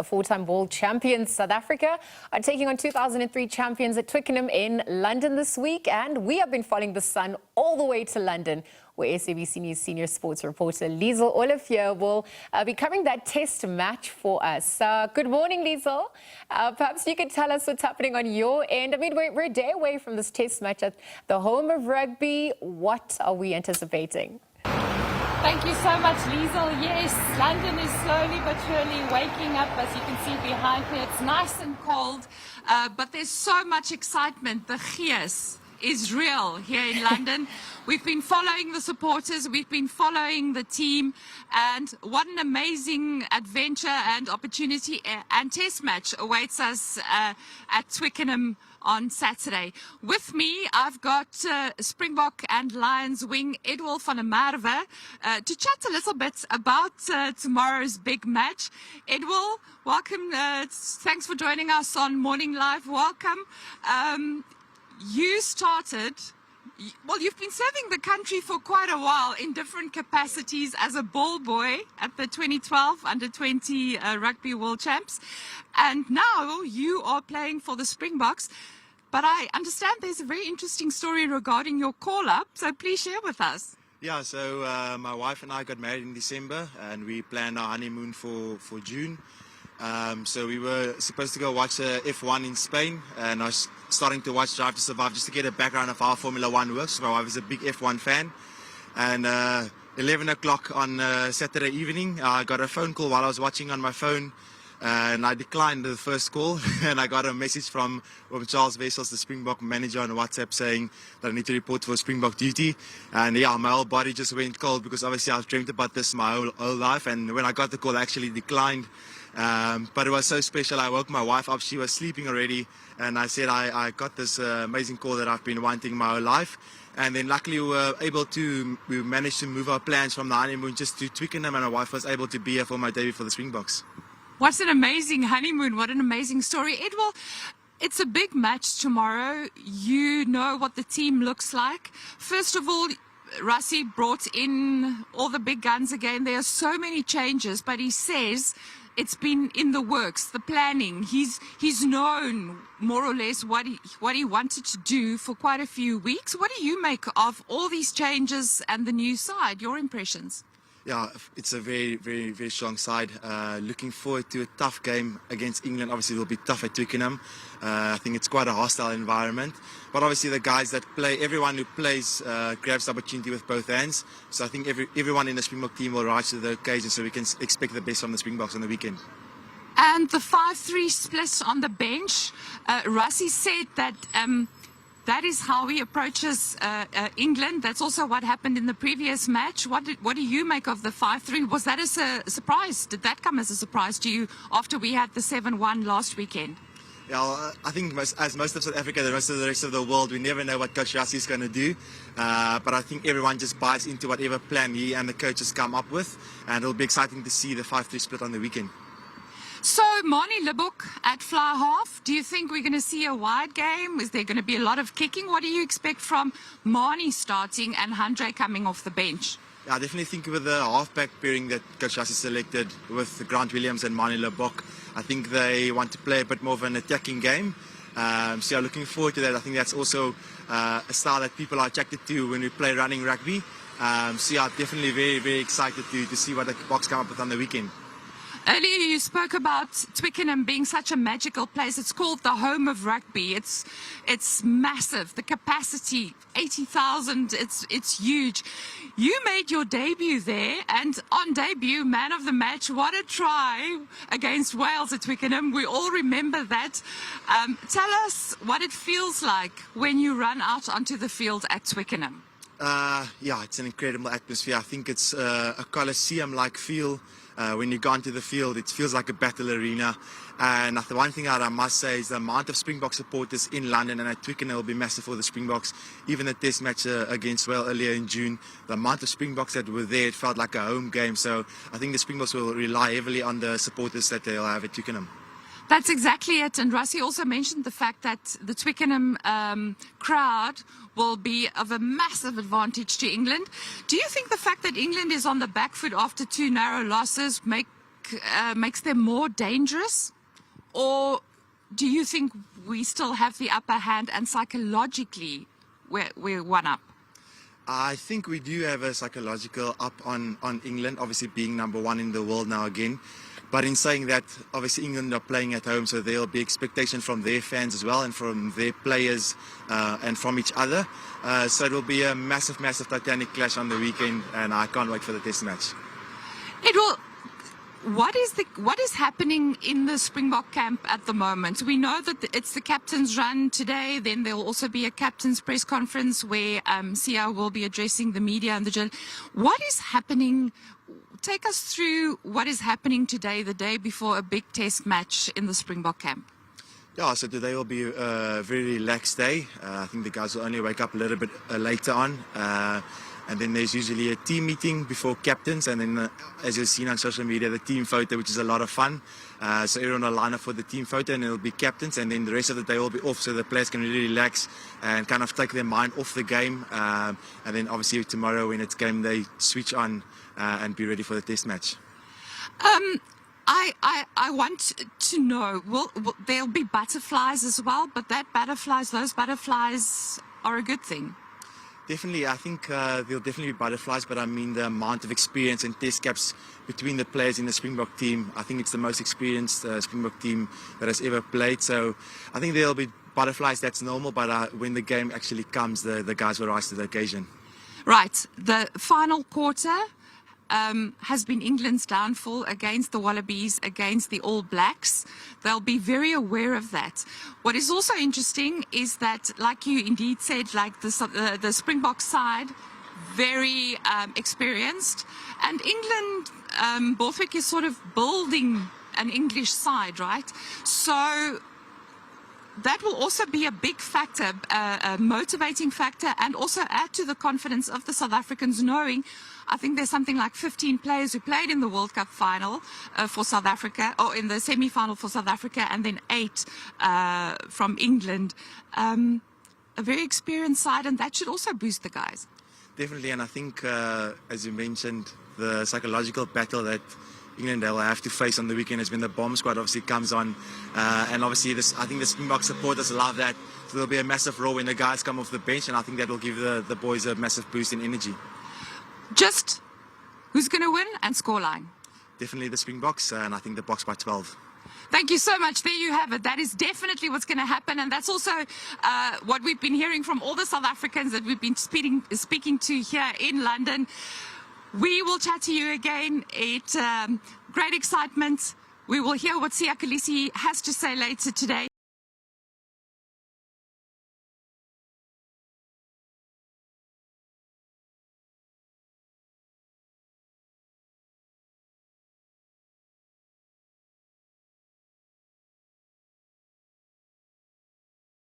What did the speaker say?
Four-time world champions South Africa are taking on 2003 champions at Twickenham in London this week, and we have been following the Sun all the way to London, where SABC News senior sports reporter Liezl Olivier will be covering that test match for us. Good morning, Liezl. Perhaps you could tell us what's happening on your end. I mean, we're a day away from this test match at the home of rugby. What are we anticipating? Thank you so much, Liezl. Yes, London is slowly but surely waking up, as you can see behind me. It's nice and cold, but there's so much excitement. The gees is real here in London. We've been following the supporters, we've been following the team, and what an amazing adventure and opportunity and test match awaits us at Twickenham on Saturday. With me, I've got Springbok and Lions wing Edwill van Merwe to chat a little bit about tomorrow's big match. Edwill, welcome. Thanks for joining us on Morning Live. Welcome. You started, well, you've been serving the country for quite a while in different capacities as a ball boy at the 2012 Under-20 Rugby World Champs, and now you are playing for the Springboks. But I understand there's a very interesting story regarding your call-up, so please share with us. Yeah, so my wife and I got married in December, and we planned our honeymoon for June. So we were supposed to go watch F1 in Spain, and I was starting to watch Drive to Survive just to get a background of how Formula 1 works. My wife is a big F1 fan, and 11 o'clock on Saturday evening, I got a phone call while I was watching on my phone, and I declined the first call, and I got a message from Charles Wessels, the Springbok manager, on WhatsApp saying that I need to report for Springbok duty. And yeah, my whole body just went cold, because obviously I've dreamt about this my whole life, and when I got the call I actually declined. But it was so special. I woke my wife up, she was sleeping already, and I said I got this amazing call that I've been wanting my whole life. And then luckily we managed to move our plans from the honeymoon just to Twickenham, and my wife was able to be here for my debut for the Springboks. What an amazing honeymoon, what an amazing story. Edwill, it's a big match tomorrow. You know what the team looks like. First of all, Rassie brought in all the big guns again. There are so many changes, but he says it's been in the works, the planning. He's known more or less what he wanted to do for quite a few weeks. What do you make of all these changes and the new side? Your impressions? Yeah, it's a very, very, very strong side. Looking forward to a tough game against England. Obviously, it will be tough at Twickenham. I think it's quite a hostile environment. But obviously, the guys that play, everyone who plays grabs the opportunity with both hands. So I think everyone in the Springbok team will rise to the occasion, so we can expect the best from the Springboks on the weekend. And the 5-3 split on the bench, Rassie said that that is how he approaches England. That's also what happened in the previous match. What do you make of the 5-3? Was that a surprise? Did that come as a surprise to you after we had the 7-1 last weekend? Yeah, I think as most of South Africa, the rest of the world, we never know what Coach Rassie is going to do. But I think everyone just buys into whatever plan he and the coaches come up with. And it'll be exciting to see the 5-3 split on the weekend. So, Manie Libbok at fly half, do you think we're going to see a wide game? Is there going to be a lot of kicking? What do you expect from Manie starting and Andre coming off the bench? Yeah, I definitely think with the halfback pairing that Coach Rassie selected with Grant Williams and Manie Libbok, I think they want to play a bit more of an attacking game. So yeah, looking forward to that. I think that's also a style that people are attracted to when we play running rugby. So yeah, definitely very, very excited to see what the Boks come up with on the weekend. Earlier you spoke about Twickenham being such a magical place. It's called the home of rugby. It's massive. The capacity, 80,000, it's huge. You made your debut there, and on debut, man of the match, what a try against Wales at Twickenham. We all remember that. Tell us what it feels like when you run out onto the field at Twickenham. Yeah, it's an incredible atmosphere. I think it's a Coliseum-like feel. When you go onto the field, it feels like a battle arena. And the one thing that I must say is the amount of Springbok supporters in London and at Twickenham will be massive for the Springboks. Even the test match against Wales earlier in June, the amount of Springboks that were there, it felt like a home game. So I think the Springboks will rely heavily on the supporters that they'll have at Twickenham. That's exactly it. And Rassie also mentioned the fact that the Twickenham crowd will be of a massive advantage to England. Do you think the fact that England is on the back foot after two narrow losses makes them more dangerous? Or do you think we still have the upper hand and psychologically we're one up? I think we do have a psychological up on England, obviously being number one in the world now again. But in saying that, obviously England are playing at home, so there'll be expectation from their fans as well and from their players and from each other. So it will be a massive, massive Titanic clash on the weekend, and I can't wait for the test match. Edwill, what is happening in the Springbok camp at the moment? We know that it's the captain's run today. Then there will also be a captain's press conference where Sia will be addressing the media and the journalists. What is happening? Take us through what is happening today, the day before a big test match in the Springbok camp. Yeah, so today will be a very relaxed day. I think the guys will only wake up a little bit later on. And then there's usually a team meeting before captains, and then as you've seen on social media, the team photo, which is a lot of fun. So everyone will line up for the team photo, and it'll be captains, and then the rest of the day will be off, so the players can really relax and kind of take their mind off the game. And then obviously tomorrow when it's game day, switch on and be ready for the test match. I want to know, there'll be butterflies as well, but those butterflies are a good thing. Definitely, I think there'll definitely be butterflies, but I mean the amount of experience and test caps between the players in the Springbok team. I think it's the most experienced Springbok team that has ever played. So I think there'll be butterflies, that's normal, but when the game actually comes, the guys will rise to the occasion. Right, the final quarter has been England's downfall against the Wallabies, against the All Blacks. They'll be very aware of that. What is also interesting is that, like you indeed said, like the Springbok side, very experienced, and England, Borthwick is sort of building an English side, right? So that will also be a big factor, a motivating factor, and also add to the confidence of the South Africans, knowing I think there's something like 15 players who played in the World Cup final for South Africa, or in the semi-final for South Africa, and then 8 from England. A very experienced side, and that should also boost the guys. Definitely, and I think, as you mentioned, the psychological battle that England will have to face on the weekend is when the bomb squad obviously comes on, and obviously I think the Springbok supporters love that. So there'll be a massive roar when the guys come off the bench, and I think that will give the boys a massive boost in energy. Just who's going to win and scoreline? Definitely the Springboks, and I think the Boks by 12. Thank you so much. There you have it. That is definitely what's going to happen, and that's also what we've been hearing from all the South Africans that we've been speaking to here in London. We will chat to you again. Great excitement. We will hear what Siya Kolisi has to say later today.